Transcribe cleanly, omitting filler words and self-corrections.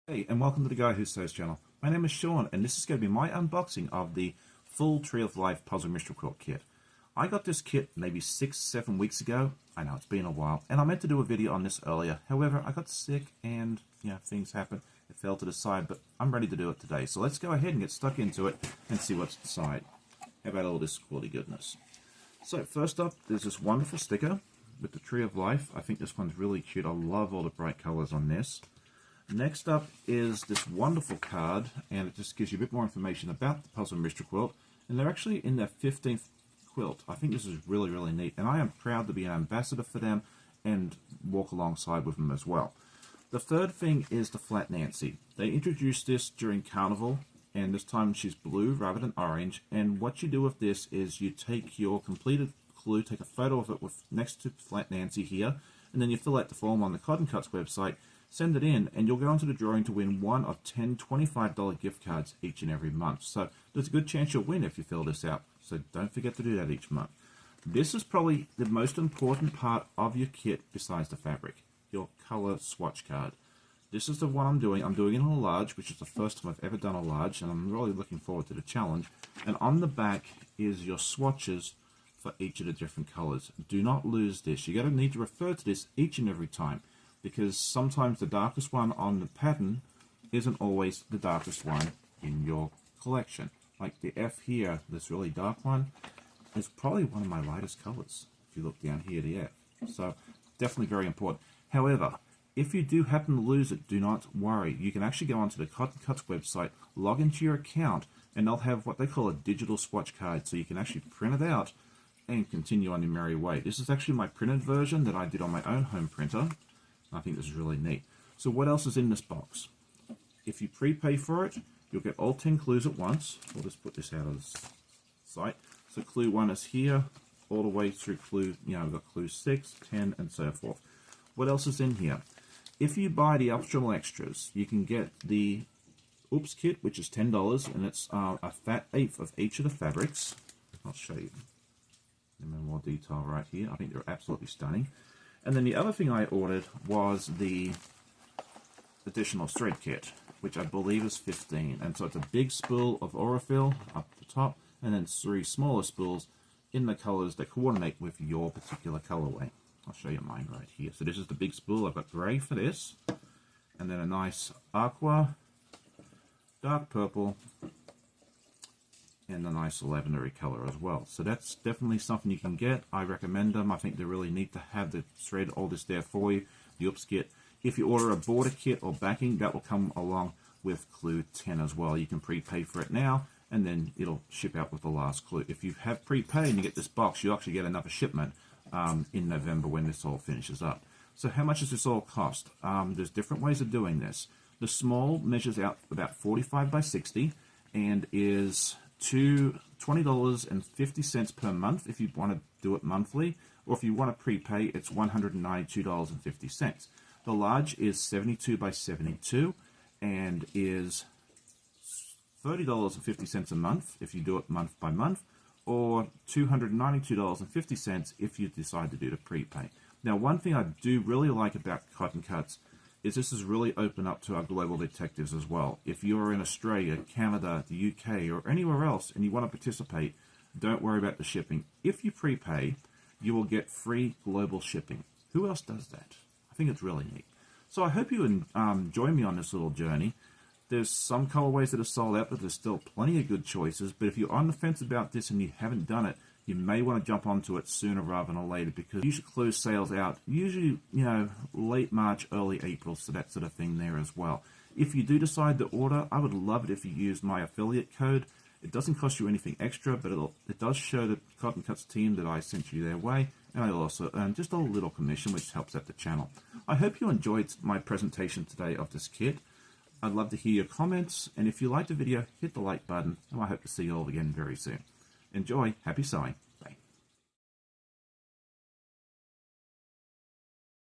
Hey, and welcome to the Guy Who Sews channel. My name is Sean, and this is going to be my unboxing of the full Tree of Life Puzzle Mystery Quilt kit. I got this kit maybe 6-7 weeks ago. I know it's been a while, and I meant to do a video on this earlier. However, I got sick and, things happened. It fell to the side, but I'm ready to do it today. So let's go ahead and get stuck into it and see what's inside. How about all this quality goodness? So first up, there's this wonderful sticker with the Tree of Life. I think this one's really cute. I love all the bright colors on this. Next up is this wonderful card, and it just gives you a bit more information about the Puzzle Mystery Quilt. And they're actually in their 15th quilt. I think this is really, really neat, and I am proud to be an ambassador for them and walk alongside with them as well. The third thing is the Flat Nancy. They introduced this during Carnival, and this time she's blue rather than orange. And what you do with this is you take your completed clue, take a photo of it with next to Flat Nancy here, and then you fill out the form on the Cotton Cuts website. Send it in, and you'll go into the drawing to win one of 10 $25 gift cards each and every month. So there's a good chance you'll win if you fill this out. So don't forget to do that each month. This is probably the most important part of your kit besides the fabric, your color swatch card. This is the one I'm doing. I'm doing it in a large, which is the first time I've ever done a large, and I'm really looking forward to the challenge. And on the back is your swatches for each of the different colors. Do not lose this. You're going to need to refer to this each and every time, because sometimes the darkest one on the pattern isn't always the darkest one in your collection. Like the F here, this really dark one, is probably one of my lightest colors. If you look down here, the F. So definitely very important. However, if you do happen to lose it, do not worry. You can actually go onto the Cotton Cuts website, log into your account, and they'll have what they call a digital swatch card. So you can actually print it out and continue on your merry way. This is actually my printed version that I did on my own home printer. I think this is really neat. So what else is in this box? If you prepay for it, you'll get all 10 clues at once. We'll just put this out of sight. So clue 1 is here, all the way through clue, we've got clue 6, 10, and so forth. What else is in here? If you buy the optional extras, you can get the Oops kit, which is $10, and it's a fat eighth of each of the fabrics. I'll show you in more detail right here. I think they're absolutely stunning. And then the other thing I ordered was the additional thread kit, which I believe is 15. And so it's a big spool of Aurifil up the top, and then 3 smaller spools in the colors that coordinate with your particular colorway. I'll show you mine right here. So this is the big spool. I've got gray for this, and then a nice aqua, dark purple, and a nice lavendery color as well. So that's definitely something you can get. I recommend them. I think they're really neat to have the thread, all this there for you, the Oops kit. If you order a border kit or backing, that will come along with clue 10 as well. You can prepay for it now, and then it'll ship out with the last clue. If you have prepay and you get this box, you actually get another shipment in November when this all finishes up. So how much does this all cost? There's different ways of doing this. The small measures out about 45 by 60 and is $20.50 per month if you want to do it monthly, or if you want to prepay, it's $192.50. The large is 72 by 72 and is $30.50 a month if you do it month by month, or $292.50 if you decide to do the prepay. Now, one thing I do really like about Cotton Cuts is this is really open up to our global detectives as well. If you're in Australia, Canada, the UK, or anywhere else and you want to participate, don't worry about the shipping. If you prepay, you will get free global shipping. Who else does that? I think it's really neat. So I hope you join me on this little journey. There's some colorways that are sold out, but there's still plenty of good choices. But if you're on the fence about this and you haven't done it, you may want to jump onto it sooner rather than later, because you should close sales out usually, late March, early April, so that sort of thing there as well. If you do decide to order, I would love it if you use my affiliate code. It doesn't cost you anything extra, but it does show the Cotton Cuts team that I sent you their way, and I also earn just a little commission, which helps out the channel. I hope you enjoyed my presentation today of this kit. I'd love to hear your comments, and if you liked the video, hit the like button, and I hope to see you all again very soon. Enjoy. Happy sewing.